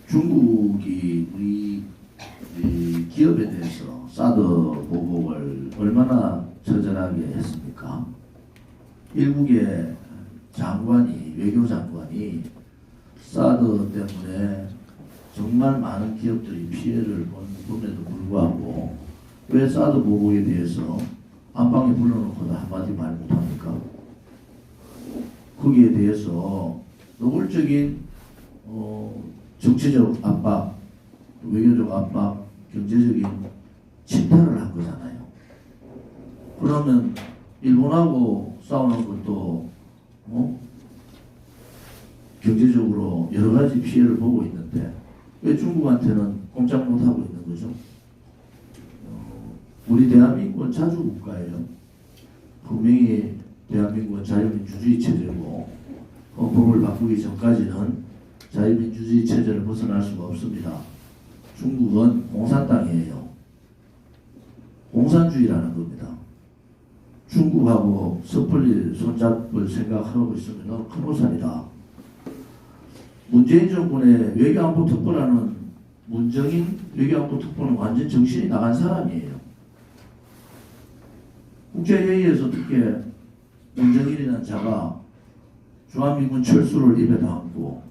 중국이 우리 이 기업에 대해서 사드 보복을 얼마나 처절하게 했습니까? 일국의 장관이, 외교장관이 사드 때문에 정말 많은 기업들이 피해를 본에도 불구하고 왜 사드 보복에 대해서 안방에 불러놓고도 한마디 말 못합니까? 거기에 대해서 노골적인 정치적 압박, 외교적 압박, 경제적인 침탈을 한 거잖아요. 그러면 일본하고 싸우는 것도 경제적으로 여러 가지 피해를 보고 있는데 왜 중국한테는 꼼짝 못하고 있는 거죠? 우리 대한민국은 자주국가예요. 분명히 대한민국은 자유민주주의 체제고 헌법을 바꾸기 전까지는 자유민주주의 체제를 벗어날 수가 없습니다. 중국은 공산당이에요. 공산주의라는 겁니다. 중국하고 섣불리 손잡을 생각하고 있으면 큰 오산이다. 문재인 정권의 외교안보 특보라는 문정인 외교안보 특보는 완전 정신이 나간 사람이에요. 국제회의에서 어떻게 문정인이라는 자가 주한미군 철수를 입에 담고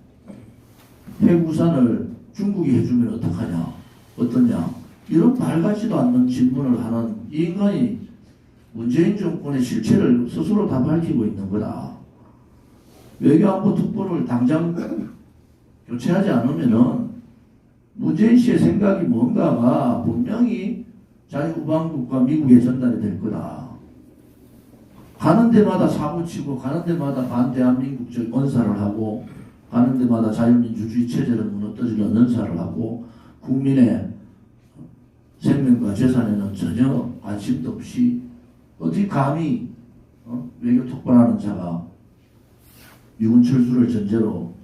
핵우산을 중국이 해주면 어떡하냐, 어떠냐, 이런 말 같지도 않는 질문을 하는 이 인간이 문재인 정권의 실체를 스스로 다 밝히고 있는 거다. 외교안보 특보를 당장 교체하지 않으면은 문재인 씨의 생각이 뭔가가 분명히 자유우방국과 미국에 전달이 될 거다. 가는 데마다 사고치고 가는 데마다 반대한민국적 언사를 하고 가는 데마다 자유민주주의 체제를 무너뜨리는 언사를 하고 국민의 생명과 재산에는 전혀 관심도 없이 어떻게 감히 외교 특보라는 자가 미군 철수를 전제로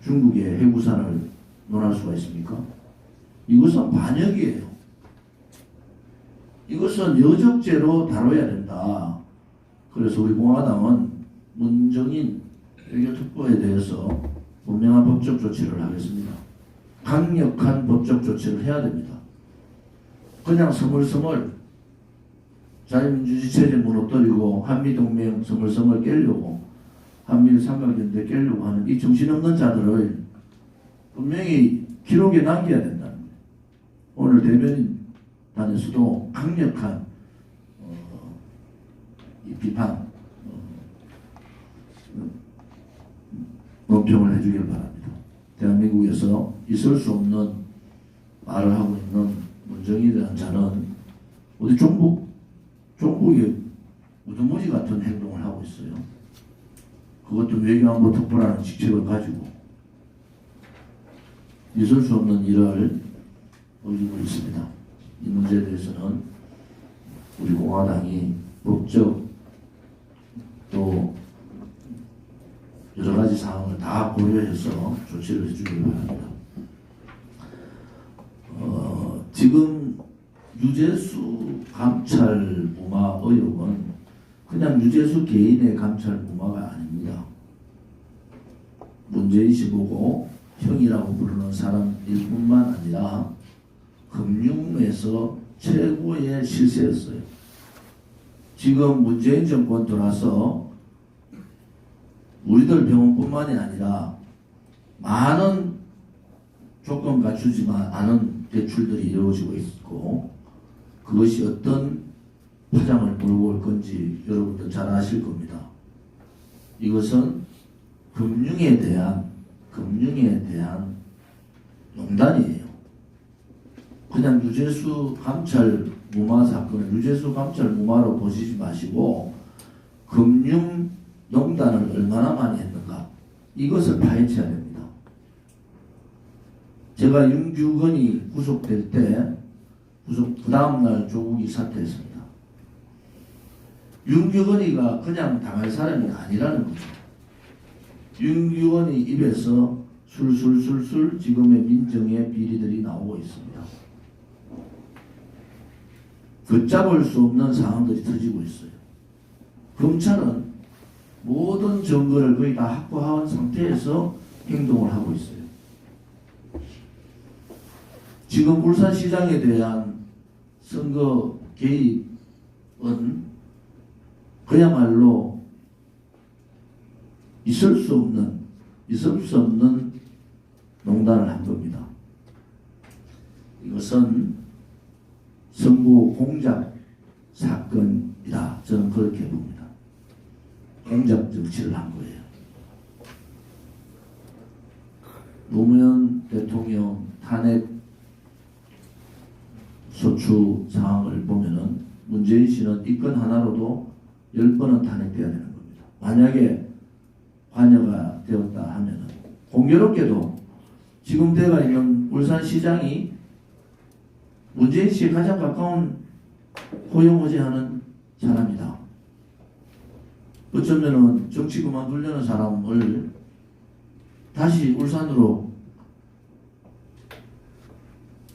중국의 핵우산을 논할 수가 있습니까? 이것은 반역이에요. 이것은 여적죄로 다뤄야 된다. 그래서 우리 공화당은 문정인 외교특보에 대해서 분명한 법적 조치를 하겠습니다. 강력한 법적 조치를 해야 됩니다. 그냥 스멀스멀 자유민주주의 체제 무너뜨리고 한미동맹 스멀스멀 깨려고 한미일 삼각연대 깨려고 하는 이 정신없는 자들을 분명히 기록에 남겨야 된다는 거예요. 오늘 대변인단에서도 강력한 이 비판 논평을 해주길 바랍니다. 대한민국에서 있을 수 없는 말을 하고 있는 문정인이라는 자는 어디 종북의 우두머리 같은 행동을 하고 있어요. 그것도 외교안보 특보라는 직책을 가지고 있을 수 없는 일을 벌이고 있습니다. 이 문제에 대해서는 우리 공화당이 법적 또 여러 가지 사항을 다 고려해서 조치를 해주길 바랍니다. 지금 유재수 감찰 무마 의혹은 그냥 유재수 개인의 감찰 무마가 아닙니다. 문재인 씨 보고 형이라고 부르는 사람일 뿐만 아니라 금융에서 최고의 실세였어요. 지금 문재인 정권 들어와서 우리들 병원뿐만이 아니라 많은 조건 갖추지만 않은 대출들이 이루어지고 있고 그것이 어떤 파장을 몰고 올 건지 여러분들 잘 아실 겁니다. 이것은 금융에 대한 농단이에요. 그냥 유재수 감찰 무마 사건을 유재수 감찰 무마로 보시지 마시고 금융 농단을 얼마나 많이 했는가 이것을 파헤쳐야 됩니다. 제가 윤규건이 구속될 때 그 다음날 조국이 사퇴했습니다. 윤규건이가 그냥 당할 사람이 아니라는 거죠. 윤규건이 입에서 술술술술 지금의 민정의 비리들이 나오고 있습니다. 걷잡을 수 없는 상황들이 터지고 있어요. 검찰은 모든 증거를 거의 다 확보한 상태에서 행동을 하고 있어요. 지금 울산시장에 대한 선거 개입은 그야말로 있을 수 없는 농단을 한 겁니다. 이것은 선거 공작 사건이다. 저는 그렇게 봅니다. 공작 정치를 한 거예요. 노무현 대통령 탄핵 소추 상황을 보면은 문재인 씨는 이 건 하나로도 10번은 탄핵돼야 되는 겁니다. 만약에 관여가 되었다 하면은 공교롭게도 지금 내가 있는 울산시장이 문재인 씨에 가장 가까운 호용호제하는 사람이다. 어쩌면은 정치 그만두려는 사람을 다시 울산으로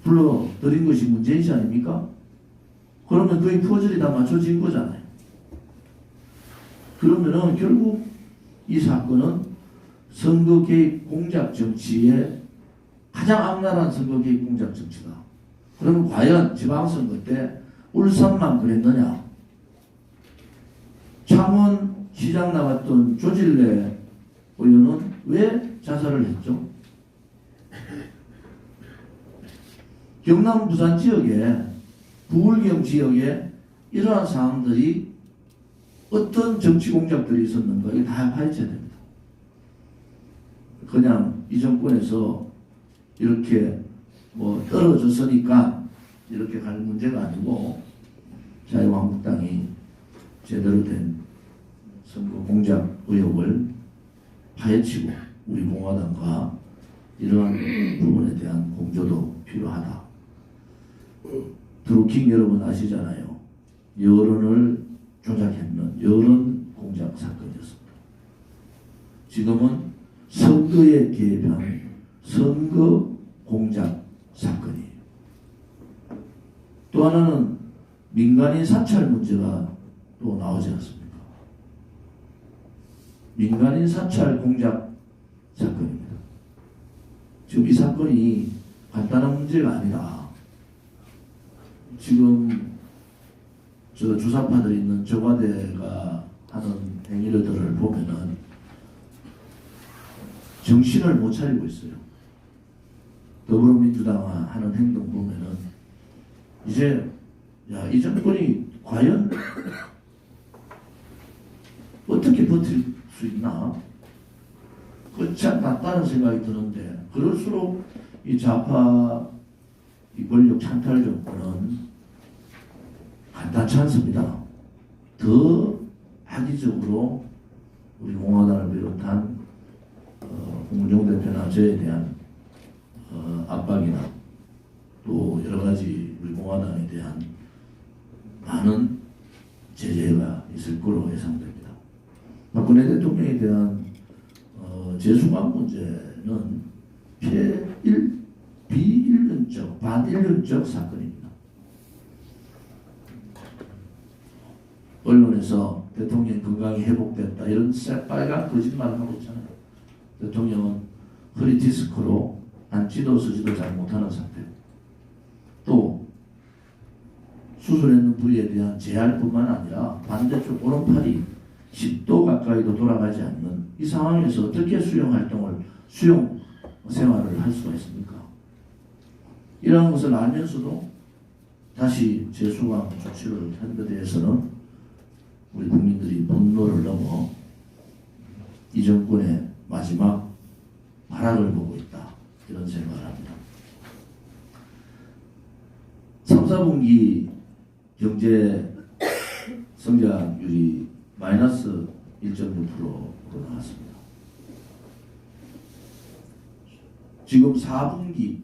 불러들인 것이 문재인 씨 아닙니까? 그러면 거의 퍼즐이 다 맞춰진 거잖아요. 그러면은 결국 이 사건은 선거 개입 공작 정치의 가장 악랄한 선거 개입 공작 정치다. 그러면 과연 지방선거 때 울산만 그랬느냐? 창원 시장 나갔던 조질래 의원은 왜 자살을 했죠? 경남 부산 지역에 부울경 지역에 이러한 상황들이 어떤 정치 공작들이 있었는가 이게 다 파헤쳐야 됩니다. 그냥 이 정권에서 이렇게 뭐 떨어졌으니까 이렇게 갈 문제가 아니고 자유한국당이 제대로 된 선거 공작 의혹을 파헤치고 우리 공화당과 이러한 부분에 대한 공조도 필요하다. 드루킹 여러분 아시잖아요. 여론을 조작했는 여론 공작 사건이었습니다. 지금은 선거에 개입한 선거 공작 사건이에요. 또 하나는 민간인 사찰 문제가 또 나오지 않습니까? 민간인 사찰 공작 사건입니다. 지금 이 사건이 간단한 문제가 아니라 지금 저 주사파들 있는 저과대가 하는 행위들을 보면은 정신을 못 차리고 있어요. 더불어민주당 하는 행동 보면은 이제 이 정권이 과연 어떻게 버틸 수 있나? 그렇지 않다는 생각이 드는데 그럴수록 이 좌파 이 권력 찬탈 정권은 간단치 않습니다. 더 악의적으로 우리 공화당을 비롯한 홍문종 대표나 저에 대한 압박이나 또 여러 가지 우리 공화당에 대한 많은 제재가 있을 거로 예상됩니다. 박근혜 대통령에 대한 재수감 문제는 비인륜적, 반인륜적 사건입니다. 언론에서 대통령 건강이 회복됐다 이런 새빨간 거짓말을 하고 있잖아요. 대통령은 허리 디스크로 앉지도 서지도 잘 못하는 상태. 또 수술했는 부위에 대한 재활뿐만 아니라 반대쪽 오른팔이 10도 가까이도 돌아가지 않는 이 상황에서 어떻게 수용 생활을 할 수가 있습니까? 이러한 것을 알면서도 다시 재수감 조치를 한 데 대해서는 우리 국민들이 분노를 넘어 이 정권의 마지막 발악을 보고 있다. 이런 생각을 합니다. 3, 4분기 경제 성장률이 마이너스 1.6%로 나왔습니다. 지금 4분기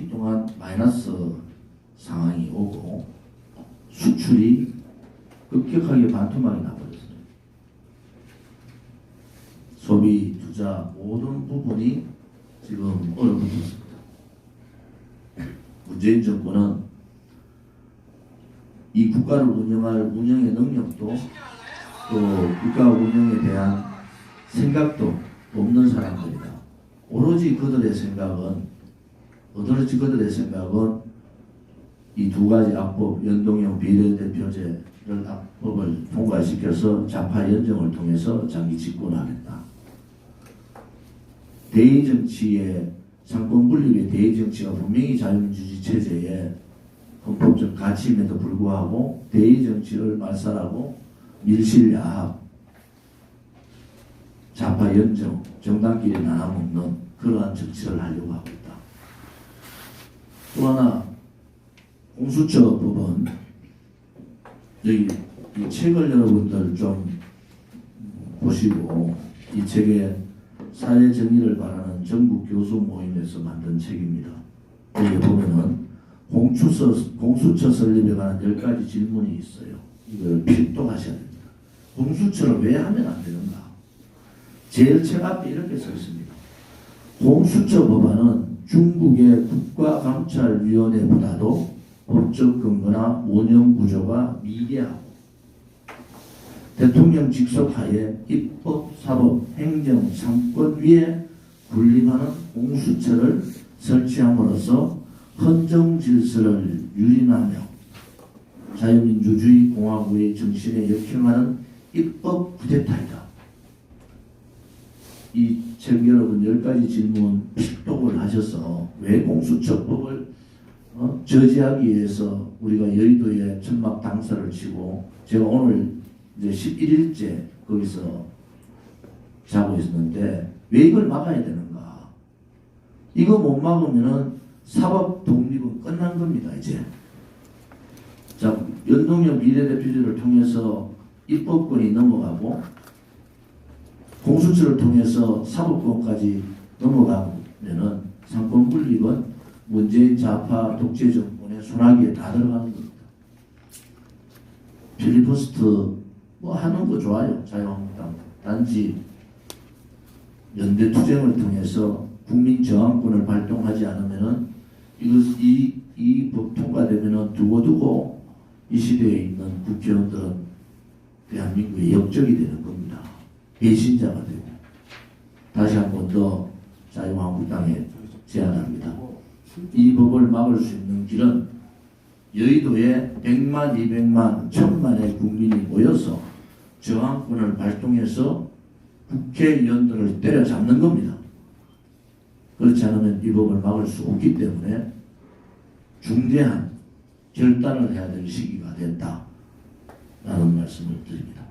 동안 마이너스 상황이 오고 수출이 급격하게 반토막이 나버렸습니다. 소비, 투자 모든 부분이 지금 얼어붙었습니다. 문재인 정권은 이 국가를 운영할 운영의 능력도 또 국가 운영에 대한 생각도 없는 사람들이다. 오로지 그들의 생각은 오로지 그들의 생각은 이 두 가지 악법, 연동형 비례대표제를 악법을 통과시켜서 좌파 연정을 통해서 장기 집권하겠다. 대의정치의 상권 분립의 대의정치가 분명히 자유민주주의 체제의 헌법적 가치임에도 불구하고 대의정치를 말살하고 밀실야합, 좌파 연정, 정당끼리 나눠먹는 그러한 정치를 하려고 하고 있다. 또 하나 공수처법은 여기 이 책을 여러분들 좀 보시고 이 책에 사회 정의를 바라는 전국 교수 모임에서 만든 책입니다. 여기 보면은 공수처 설립에 관한 10가지 질문이 있어요. 이걸 필독하셔야 됩니다. 공수처를 왜 하면 안 되는가? 제일 책 앞에 이렇게 써 있습니다. 공수처 법안은 중국의 국가감찰위원회보다도 법적 근거나 운영 구조가 미개하고 대통령 직속하에 입법, 사법, 행정, 상권 위에 군림하는 공수처를 설치함으로써 헌정 질서를 유린하며 자유민주주의 공화국의 정신에 역행하는 입법 쿠데타이다. 이 책 여러분 10가지 질문 필독을 하셔서 왜 공수처법을 저지하기 위해서 우리가 여의도에 천막 당사를 치고 제가 오늘 이제 11일째 거기서 자고 있었는데 왜 이걸 막아야 되는가? 이거 못 막으면은 사법 독립은 끝난 겁니다. 이제 자 연동형 비례대표제를 통해서 입법권이 넘어가고 공수처를 통해서 사법권까지 넘어가면은 상권 분립은 문재인 좌파 독재 정권의 손아귀에 다 들어가는 겁니다. 필리버스터 뭐 하는 거 좋아요. 자유한국당. 단지 연대투쟁을 통해서 국민 저항권을 발동하지 않으면은 이 법 통과되면은 두고두고 이 시대에 있는 국회의원들은 대한민국의 역적이 되는 겁니다. 배신자가 되고. 다시 한 번 더 자유한국당에 제안합니다. 이 법을 막을 수 있는 길은 여의도에 100만, 200만, 1000만의 국민이 모여서 저항권을 발동해서 국회의원들을 때려잡는 겁니다. 그렇지 않으면 이 법을 막을 수 없기 때문에 중대한 결단을 해야 될 시기가 됐다라는 말씀을 드립니다.